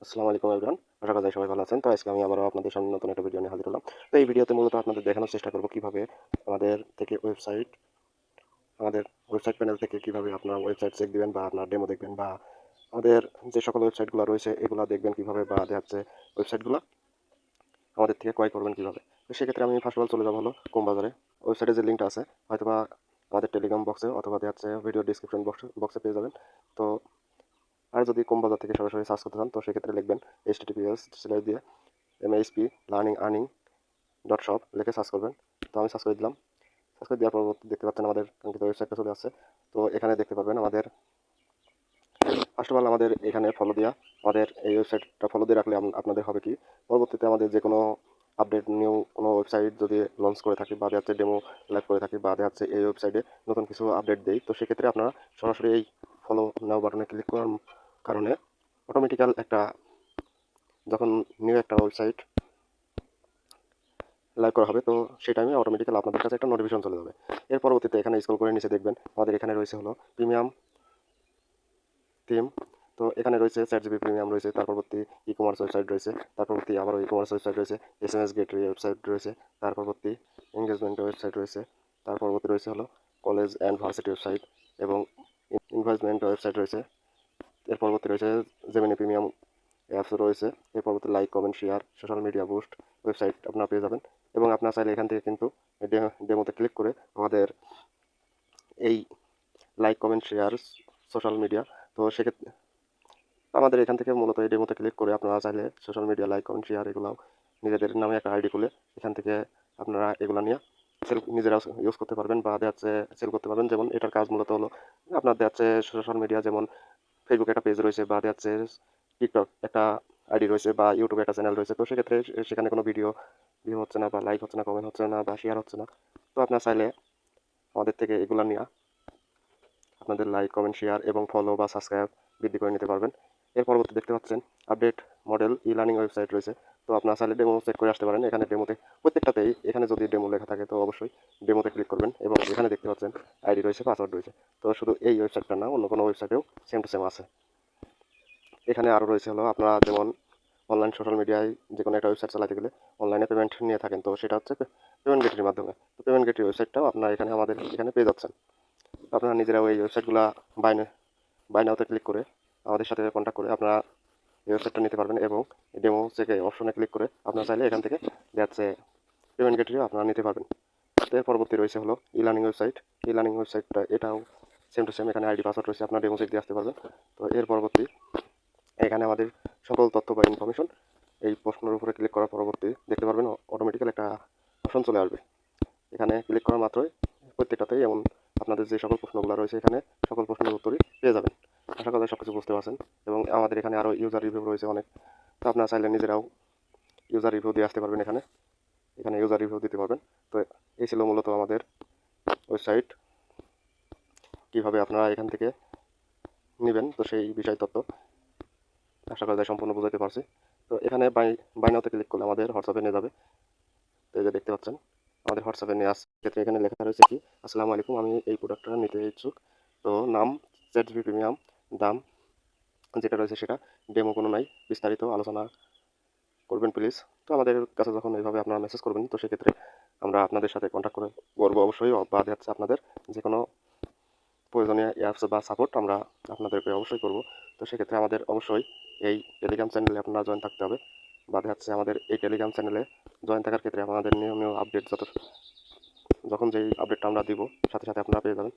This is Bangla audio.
আসসালামু আলাইকুম এভরিওয়ান। আশা করি সবাই ভালো আছেন। তো আজকে আমি আবারও আপনাদের সামনে নতুন একটা ভিডিও নিয়ে হাজির হলাম। তো এই ভিডিওতে মূলত আপনাদের দেখানোর চেষ্টা করব কিভাবে আমাদের থেকে আমাদের ওয়েবসাইট প্যানেল থেকে কিভাবে আপনার ওয়েবসাইট চেক দিবেন বা আপনার ডেমো দেখবেন বা আমাদের যে সকল ওয়েবসাইটগুলো রয়েছে এগুলা দেখবেন কিভাবে বা দেখা যাচ্ছে ওয়েবসাইটগুলো আমাদের থেকে ক্রয় করবেন কিভাবে। তো সেক্ষেত্রে আমি ফার্স্ট অফ অল চলে যাবো হলো বাজারে। ওয়েবসাইটে যে লিঙ্কটা আছে হয়তোবা আমাদের টেলিগ্রাম বক্সে অথবা দেখা যাচ্ছে ভিডিও ডিসক্রিপশন বক্সে পেয়ে যাবেন। তো আর যদি বাজার থেকে সরাসরি সার্চ করতে চান তো সেক্ষেত্রে লিখবেন https MASP learning earning dot shop লিখে সার্চ করবেন। তো আমি সার্চ করে দিলাম। সার্চ করে দেওয়ার পর দেখতে পাচ্ছেন আমাদের কাঙ্ক্ষিত ওয়েবসাইটটা চলে আসছে। তো এখানে দেখতে পারবেন আমাদের ফার্স্ট অফ অল আমাদের এখানে ফলো দেওয়া, আমাদের এই ওয়েবসাইটটা ফলো দিয়ে রাখলে আপনাদের হবে কি পরবর্তীতে আমাদের যে কোনো আপডেট নিউ কোনো ওয়েবসাইট যদি লঞ্চ করে থাকি বা দেখা যাচ্ছে ডেমো লাইভ করে থাকি বা দেখা যাচ্ছে এই ওয়েবসাইটে নতুন কিছু আপডেট দেই, তো সেক্ষেত্রে আপনারা সরাসরি এই ফলো নাও বাটনে ক্লিক করার কারণে অটোমেটিক্যাল একটা যখন নিউ একটা ওয়েবসাইট লাইভ করা হবে তো সেই টাইমে অটোমেটিক্যালি আপনাদের কাছে একটা নোটিফিকেশন চলে যাবে। এর পরবর্তীতে এখানে স্ক্রল করে নিচে দেখবেন আমাদের এখানে রয়েছে হলো প্রিমিয়াম থিম। তো এখানে রয়েছে চ্যাটজিপিটি প্রিমিয়াম রয়েছে, তার পরবর্তী ই কমার্স ওয়েবসাইট রয়েছে, তার পরবর্তী আবারও ই কমার্স ওয়েবসাইট রয়েছে, এসএমএস গেটওয়ে ওয়েবসাইট রয়েছে, তার পরবর্তী এঙ্গেজমেন্ট ওয়েবসাইট রয়েছে, তার পরবর্তী রয়েছে হলো কলেজ অ্যান্ড ভার্সিটি ওয়েবসাইট এবং ইনভেস্টমেন্ট ওয়েবসাইট রয়েছে। এর পরবর্তী রয়েছে জেমিনি প্রিমিয়াম অ্যাপস রয়েছে। এর পরবর্তী like comment share social media boost website আপনারা পেয়ে যাবেন এবং আপনারা চাইলে এখান থেকে কিন্তু ডেমোতে ক্লিক করে আমাদের এই like comment share social media, তো সেক্ষেত্রে আমাদের এখান থেকে মূলত এই ডেমোতে ক্লিক করে আপনারা চাইলে social media like comment share এগুলো নিজেদের নামে একটা আইডি খুলে এখান থেকে আপনারা এগুলো নিয়ে নিজেরা ইউজ করতে পারবেন বা দেখা যাচ্ছে সেল করতে পারবেন। যেমন এটার কাজ মূলত হলো আপনার দেখা যাচ্ছে সোশ্যাল মিডিয়া যেমন ফেসবুকে একটা পেজ রয়েছে বা দেখা যাচ্ছে টিকটক একটা আইডি রয়েছে বা ইউটিউবে একটা চ্যানেল রয়েছে, তো সেক্ষেত্রে সেখানে কোনো ভিডিও ভিউ হচ্ছে না বা লাইক হচ্ছে না কমেন্ট হচ্ছে না বা শেয়ার হচ্ছে না। তো আপনার চাইলে আমাদের থেকে এগুলো নিয়ে আপনাদের লাইক কমেন্ট শেয়ার এবং ফলো বা সাবস্ক্রাইব বৃদ্ধি করে নিতে পারবেন। এর পরবর্তী দেখতে পাচ্ছেন update model e learning website রয়েছে। তো আপনারা চাইলে ডেমো চেক করে আসতে পারেন। এখানে ডেমোতে প্রত্যেকটাতেই এখানে যদি ডেমো লেখা থাকে তো অবশ্যই ডেমোতে ক্লিক করবেন এবং এখানে দেখতে পাচ্ছেন আইডি রয়েছে পাসওয়ার্ড রয়েছে। তো শুধু এই ওয়েবসাইটটা না অন্য কোনো ওয়েবসাইটেও সেম টু সেম আছে। এখানে আরও রয়েছে হলো আপনারা যেমন অনলাইন সোশ্যাল মিডিয়ায় যে কোনো একটা ওয়েবসাইট চালাতে গেলে অনলাইনে পেমেন্ট নিয়ে থাকেন, তো সেটা হচ্ছে পেমেন্ট গেটরির মাধ্যমে। তো পেমেন্ট গেটরি ওয়েবসাইটটাও আপনারা এখানে আমাদের এখানে পেয়ে যাচ্ছেন। আপনারা নিজেরাও এই ওয়েবসাইটগুলো বাই নাওতে ক্লিক করে আমাদের সাথে কন্ট্যাক্ট করে আপনারা এই ওয়েবসাইটটা নিতে পারবেন এবং ডেমো চেকে অপশনে ক্লিক করে আপনারা চাইলে এখান থেকে যাচ্ছে পেমেন্ট গেটরিও আপনারা নিতে পারবেন। এর পরবর্তী রয়েছে হলো e learning website. E learning ওয়েবসাইটটা এটাও সেম টু সেম, এখানে আইডি পাসওয়ার্ড রয়েছে, আপনারা ডেমো চেক দিয়ে আসতে পারবেন। তো এর পরবর্তী এখানে আমাদের সকল তথ্য বা ইনফরমেশন এই প্রশ্নের উপরে ক্লিক করার পরবর্তী দেখতে পারবেন অটোমেটিক্যাল একটা অপশন চলে আসবে। এখানে ক্লিক করা মাত্রই প্রত্যেকটাতেই এমন আপনাদের যে সকল প্রশ্নগুলো রয়েছে এখানে সকল প্রশ্নের উত্তরই পেয়ে যাবেন। আশা করি সব কিছু বুঝতে পারছেন এবং আমাদের এখানে আরও ইউজার রিভিউ রয়েছে অনেক। তো আপনারা চাইলে নিজেরাও ইউজার রিভিউ দিয়ে আসতে পারবেন। এখানে এখানে ইউজার রিভিউ দিতে পারবেন। তো এই ছিল মূলত আমাদের ওয়েবসাইট কীভাবে আপনারা এখান থেকে নেবেন, তো সেই বিষয় তথ্য আশা করা যায় সম্পূর্ণ বোঝাতে পারছি। তো এখানে বাই নাওতে ক্লিক করলে আমাদের হোয়াটসঅ্যাপে নিয়ে যাবে। তো এই যে দেখতে পাচ্ছেন আমাদের হোয়াটসঅ্যাপে নিয়ে আসার ক্ষেত্রে এখানে লেখা রয়েছে কি আসসালামু আলাইকুম, আমি এই প্রোডাক্টটা নিতে ইচ্ছুক। তো নাম চ্যাটজিপিটি প্রিমিয়াম, দাম যেটা রয়েছে সেটা, ডেমো কোনো নাই, বিস্তারিত আলোচনা করবেন প্লিজ। তো আমাদের কাছে যখন এইভাবে আপনারা মেসেজ করবেন তো সেক্ষেত্রে আমরা আপনাদের সাথে কন্ট্যাক্ট করে করবো অবশ্যই, বা দেখা যাচ্ছে আপনাদের যে কোনো প্রয়োজনীয় অ্যাপস বা সাপোর্ট আমরা আপনাদেরকে অবশ্যই করব। তো সেক্ষেত্রে আমাদের অবশ্যই এই টেলিগ্রাম চ্যানেলে আপনারা জয়েন থাকতে হবে বা দেখা যাচ্ছে আমাদের এই টেলিগ্রাম চ্যানেলে জয়েন থাকার ক্ষেত্রে আমাদের নিয়মীয় আপডেট যখন যেই আপডেটটা আমরা দিব সাথে সাথে আপনারা পেয়ে যাবেন।